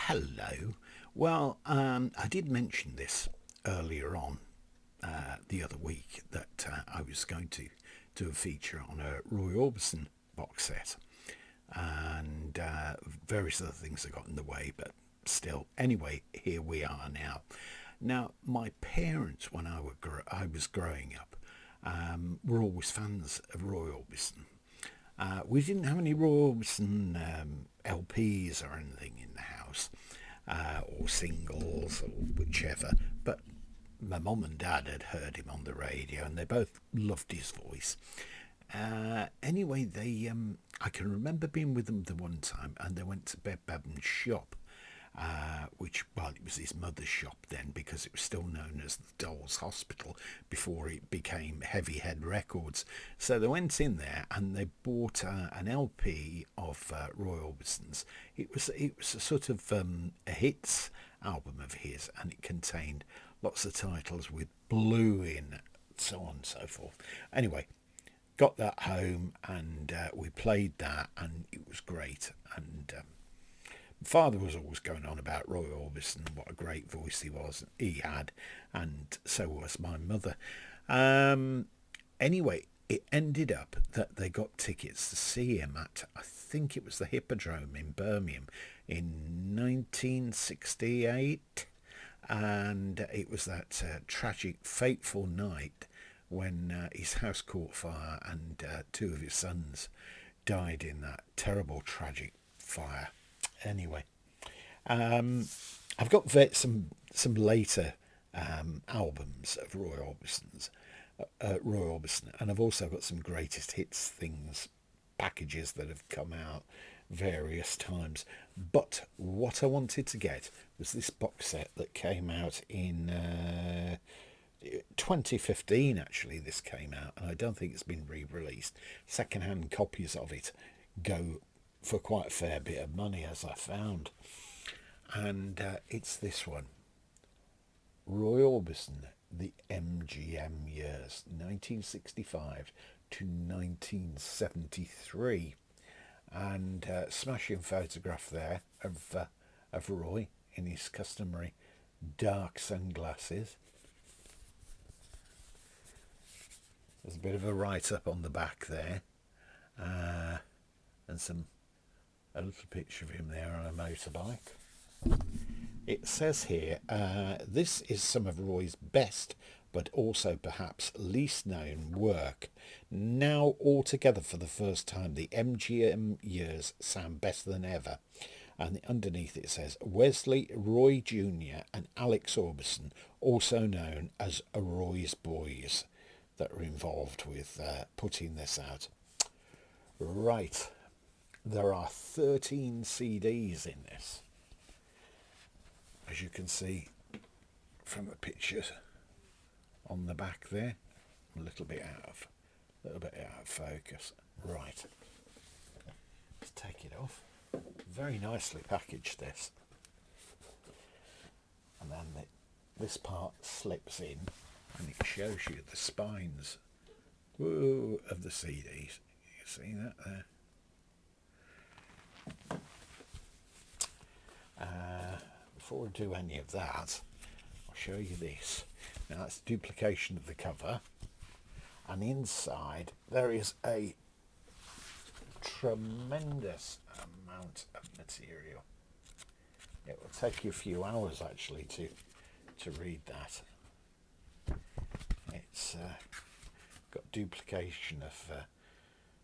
Hello. Well, I did mention this earlier on the other week that I was going to do a feature on a Roy Orbison box set, and various other things that got in the way, but still. Anyway, here we are now. Now, my parents, when I was growing up, were always fans of Roy Orbison. We didn't have any Roy Orbison LPs or anything in the house, or singles or whichever, but my mum and dad had heard him on the radio and they both loved his voice. Anyway, I can remember being with them the one time and they went to Babin's shop, it was his mother's shop then because it was still known as the Dolls Hospital before it became Heavy Head Records. So they went in there and they bought an LP of Roy Orbison's. It was a sort of a hits album of his, and it contained lots of titles with Blue in, so on and so forth. Anyway, got that home and we played that and it was great. And father was always going on about Roy Orbison, what a great voice he had, and so was my mother. Anyway, it ended up that they got tickets to see him at, I think it was the Hippodrome in Birmingham in 1968, and it was that tragic, fateful night when his house caught fire and two of his sons died in that terrible, tragic fire. Anyway, I've got some later albums of Roy Orbison, and I've also got some greatest hits things packages that have come out various times. But what I wanted to get was this box set that came out in 2015. Actually, this came out, and I don't think it's been re-released. Second-hand copies of it go for quite a fair bit of money, as I found, and it's this one, Roy Orbison, the MGM Years, 1965 to 1973, and smashing photograph there of Roy in his customary dark sunglasses. There's a bit of a write-up on the back there, and a little picture of him there on a motorbike. It says here, this is some of Roy's best, but also perhaps least known work. Now all together for the first time, the MGM years sound better than ever. And underneath it says, Wesley, Roy Jr. and Alex Orbison, also known as Roy's Boys, that are involved with putting this out. Right. There are 13 CDs in this, as you can see from the pictures on the back there. A little bit out of focus. Right, let's take it off. Very nicely packaged, this, and then this part slips in, and it shows you the spines, of the CDs. You see that there? Before I do any of that, I'll show you this. Now that's duplication of the cover, and inside there is a tremendous amount of material. It will take you a few hours actually to read that. It's got duplication of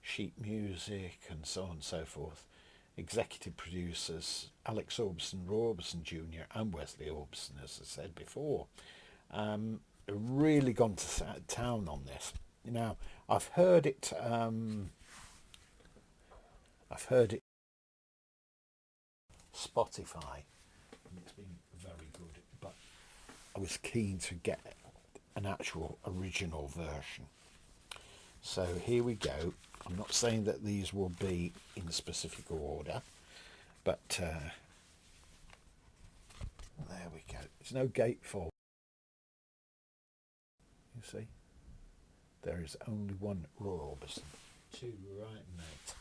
sheet music and so on and so forth. Executive producers Alex Orbison, Roy Orbison Jr. and Wesley Orbison, as I said before. Really gone to town on this. Now, I've heard it Spotify, and it's been very good, but I was keen to get an actual original version. So here we go. I'm not saying that these will be in specific order, but there we go. There's no gatefold. You see? There is only one Roy Orbison. Two right, mate.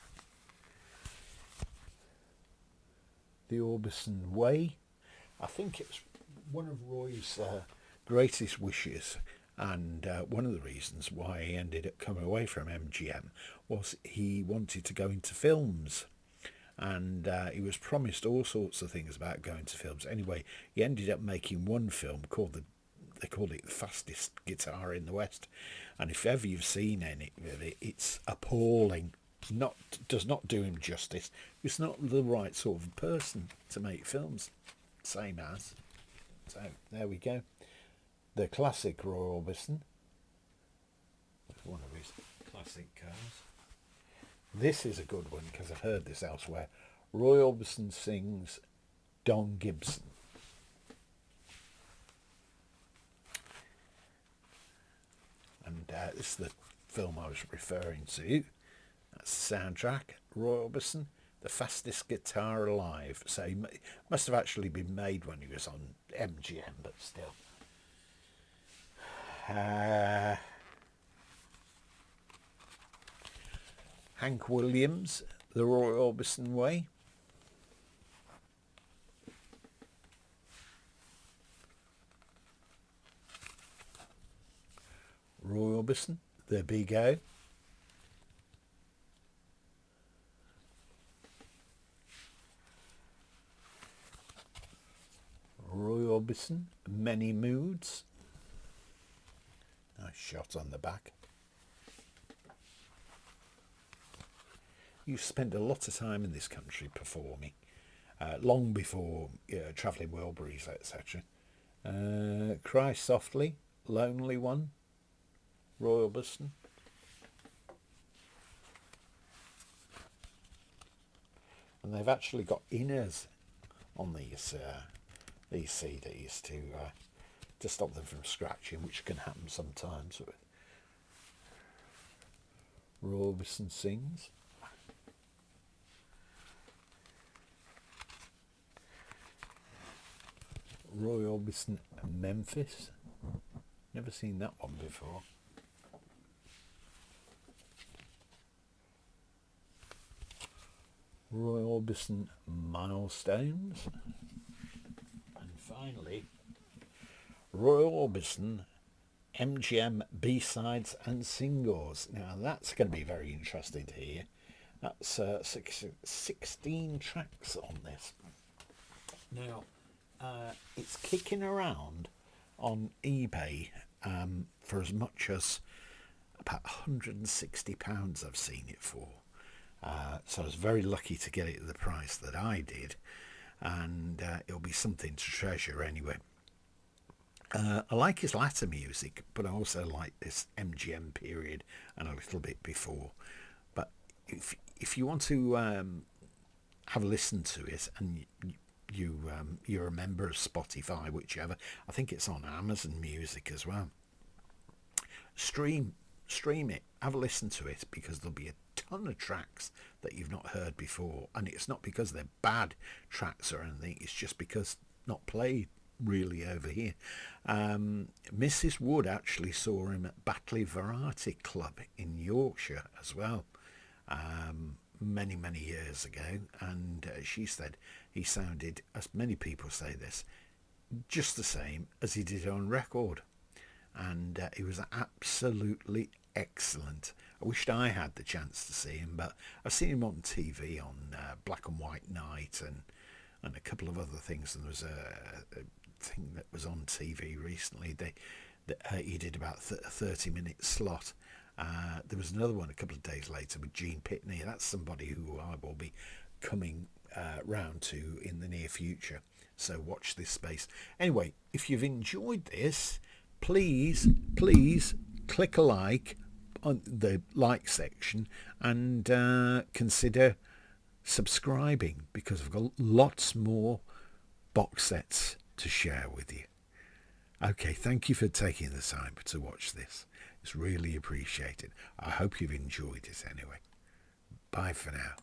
The Orbison Way. I think it's one of Roy's greatest wishes, and one of the reasons why he ended up coming away from MGM was he wanted to go into films, and he was promised all sorts of things about going to films. Anyway, he ended up making one film called they called it The Fastest Guitar in the West, and if ever you've seen any of it, it's appalling. Does not do him justice. He's not the right sort of person to make films. Same as. So there we go. The classic Roy Orbison. One of his classic cars. This is a good one because I've heard this elsewhere. Roy Orbison sings Don Gibson. And this is the film I was referring to. That's the soundtrack. Roy Orbison, The Fastest Guitar Alive. So he must have actually been made when he was on MGM, but still. Hank Williams, The Roy Orbison Way. Roy Orbison, The Big O. Roy Orbison, Many Moods. Nice shot on the back. You've spent a lot of time in this country performing, long before Travelling Wilburys, etc. Cry Softly, Lonely One, Roy Orbison. And they've actually got inners on these CDs to stop them from scratching, which can happen sometimes. Roy Orbison Sings. Roy Orbison Memphis. Never seen that one before. Roy Orbison Milestones. And finally, Roy Orbison MGM B-sides and singles. Now that's going to be very interesting to hear. That's 16 tracks on this. Now, it's kicking around on eBay for as much as about £160 I've seen it for. So I was very lucky to get it at the price that I did, and it'll be something to treasure anyway. I like his latter music, but I also like this MGM period and a little bit before. But if you want to have a listen to it, and you're a member of Spotify, whichever, I think it's on Amazon Music as well. Stream it, have a listen to it, because there'll be a ton of tracks that you've not heard before, and it's not because they're bad tracks or anything, it's just because not played really over here. Mrs. Wood actually saw him at Batley Variety Club in Yorkshire as well, many years ago, and she said he sounded, as many people say this, just the same as he did on record, and he was absolutely excellent. I wished I had the chance to see him, but I've seen him on TV on Black and White Night and a couple of other things, and there was a thing that was on TV recently. He did about a 30-minute slot. There was another one a couple of days later with Gene Pitney. That's somebody who I will be coming round to in the near future, so watch this space. Anyway, if you've enjoyed this, please click a like on the like section, and consider subscribing, because I've got lots more box sets to share with you. Okay, thank you for taking the time to watch this. It's really appreciated. I hope you've enjoyed it anyway. Bye for now.